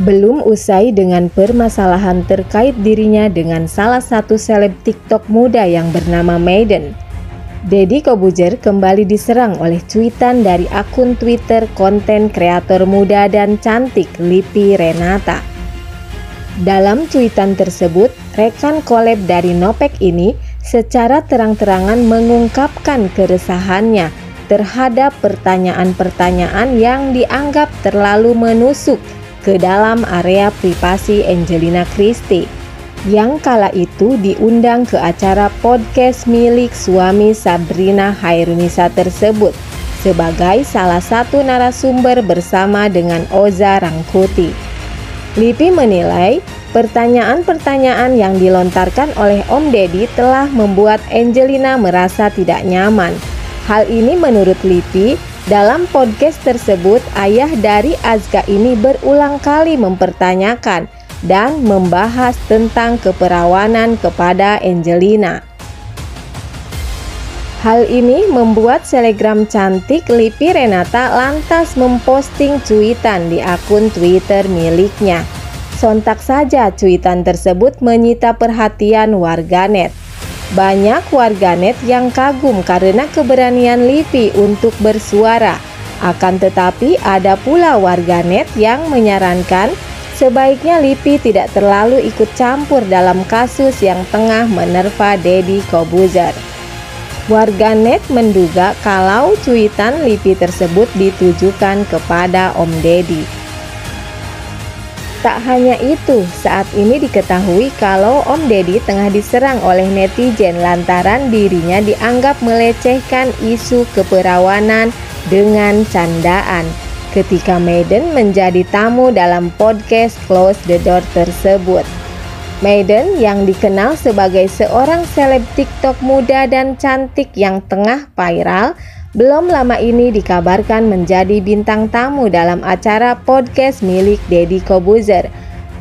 Belum usai dengan permasalahan terkait dirinya dengan salah satu seleb TikTok muda yang bernama Maiden, Deddy Corbuzier kembali diserang oleh cuitan dari akun Twitter konten kreator muda dan cantik Lipi Renata. Dalam cuitan tersebut, rekan collab dari Nopek ini secara terang-terangan mengungkapkan keresahannya terhadap pertanyaan-pertanyaan yang dianggap terlalu menusuk ke dalam area privasi Angelina Christie, yang kala itu diundang ke acara podcast milik suami Sabrina Hairunisa tersebut sebagai salah satu narasumber bersama dengan Oza Rangkuti. Lipi menilai pertanyaan-pertanyaan yang dilontarkan oleh Om Deddy telah membuat Angelina merasa tidak nyaman. Hal ini menurut Lipi, dalam podcast tersebut ayah dari Azka ini berulang kali mempertanyakan dan membahas tentang keperawanan kepada Angelina. Hal ini membuat selebgram cantik Lipi Renata lantas memposting cuitan di akun Twitter miliknya. Sontak saja cuitan tersebut menyita perhatian warganet. Banyak warganet yang kagum karena keberanian Lipi untuk bersuara. Akan tetapi ada pula warganet yang menyarankan sebaiknya Lipi tidak terlalu ikut campur dalam kasus yang tengah menerpa Deddy Corbuzier. Warganet menduga kalau cuitan Lipi tersebut ditujukan kepada Om Deddy. Tak hanya itu, saat ini diketahui kalau Om Deddy tengah diserang oleh netizen lantaran dirinya dianggap melecehkan isu keperawanan dengan candaan ketika Maiden menjadi tamu dalam podcast Close the Door tersebut. Maiden yang dikenal sebagai seorang seleb TikTok muda dan cantik yang tengah viral, belum lama ini dikabarkan menjadi bintang tamu dalam acara podcast milik Deddy Corbuzier.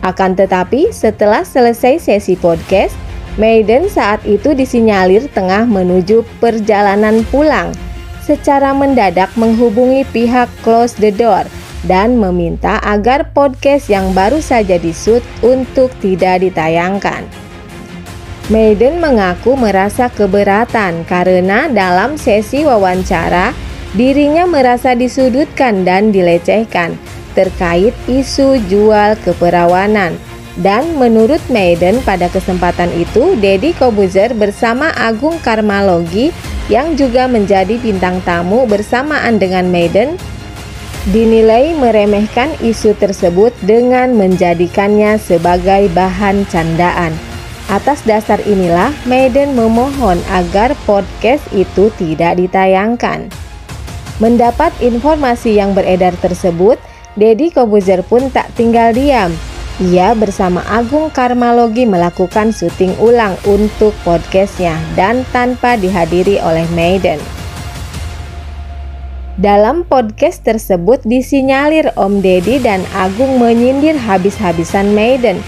Akan tetapi setelah selesai sesi podcast, Maiden saat itu disinyalir tengah menuju perjalanan pulang. Secara mendadak menghubungi pihak Close the Door dan meminta agar podcast yang baru saja di-shoot untuk tidak ditayangkan. Maiden mengaku merasa keberatan karena dalam sesi wawancara dirinya merasa disudutkan dan dilecehkan terkait isu jual keperawanan. Dan menurut Maiden pada kesempatan itu Deddy Corbuzier bersama Agung Karmalogi yang juga menjadi bintang tamu bersamaan dengan Maiden dinilai meremehkan isu tersebut dengan menjadikannya sebagai bahan candaan. Atas dasar inilah Maiden memohon agar podcast itu tidak ditayangkan. Mendapat informasi yang beredar tersebut, Deddy Corbuzier pun tak tinggal diam. Ia bersama Agung Karmalogi melakukan syuting ulang untuk podcastnya dan tanpa dihadiri oleh Maiden. Dalam podcast tersebut disinyalir Om Deddy dan Agung menyindir habis-habisan Maiden.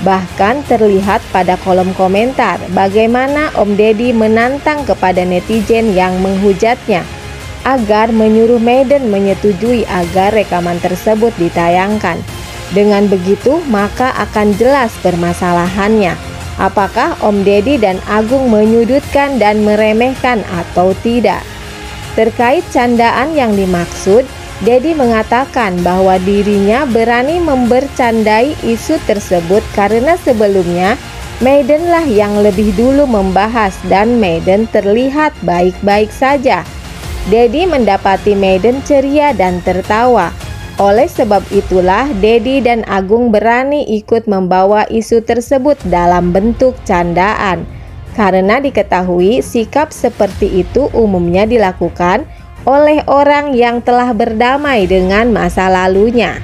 Bahkan terlihat pada kolom komentar bagaimana Om Deddy menantang kepada netizen yang menghujatnya agar menyuruh Maiden menyetujui agar rekaman tersebut ditayangkan. Dengan begitu maka akan jelas permasalahannya. Apakah Om Deddy dan Agung menyudutkan dan meremehkan atau tidak? Terkait candaan yang dimaksud, Deddy mengatakan bahwa dirinya berani membercandai isu tersebut karena sebelumnya Maiden lah yang lebih dulu membahas dan Maiden terlihat baik-baik saja. Deddy mendapati Maiden ceria dan tertawa. Oleh sebab itulah Deddy dan Agung berani ikut membawa isu tersebut dalam bentuk candaan. Karena diketahui sikap seperti itu umumnya dilakukan oleh orang yang telah berdamai dengan masa lalunya.